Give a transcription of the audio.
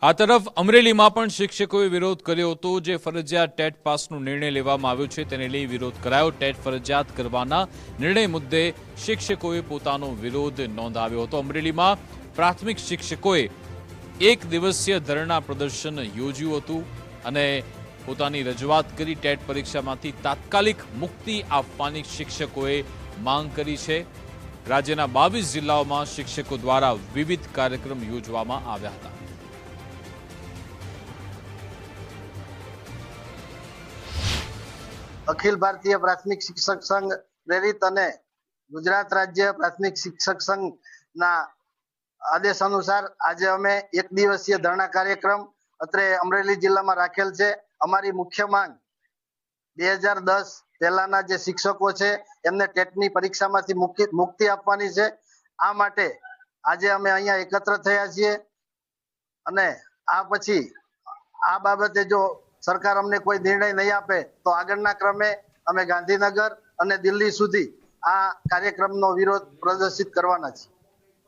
આ તરફ અમરેલીમાં પણ શિક્ષકોએ વિરોધ કર્યો હતો। જે ફરજિયાત ટેટ પાસનો નિર્ણય લેવામાં આવ્યો છે તેને લઈ વિરોધ કરાયો। ટેટ ફરજિયાત કરવાના નિર્ણય મુદ્દે શિક્ષકોએ પોતાનો વિરોધ નોંધાવ્યો હતો। અમરેલીમાં પ્રાથમિક શિક્ષકોએ એક દિવસીય ધરણા પ્રદર્શન યોજ્યું હતું અને પોતાની રજૂઆત કરી। ટેટ પરીક્ષામાંથી તાત્કાલિક મુક્તિ આપવાની શિક્ષકોએ માંગ કરી છે। રાજ્યના 22 જિલ્લાઓમાં શિક્ષકો દ્વારા વિવિધ કાર્યક્રમ યોજવામાં આવ્યા હતા। અખિલ ભારતીય પ્રાથમિક શિક્ષક સંઘ પ્રેરિત અને ગુજરાત રાજ્ય પ્રાથમિક શિક્ષક સંઘના આદેશ અનુસાર આજે અમે એક દિવસીય ધરણા કાર્યક્રમ અત્રે અમરેલી જિલ્લામાં રાખેલ છે। અમારી મુખ્ય માંગ 2010 પહેલાના જે શિક્ષકો છે એમને ટેટની પરીક્ષામાંથી મુક્તિ આપવાની છે। આ માટે આજે અમે અહીંયા એકત્ર થયા છીએ અને આ પછી આ બાબતે જો સરકાર અમને કોઈ નિર્ણય નહીં આપે તો આગળના ક્રમે અમે ગાંધીનગર અને દિલ્હી સુધી આ કાર્યક્રમનો વિરોધ પ્રદર્શિત કરવાના છીએ।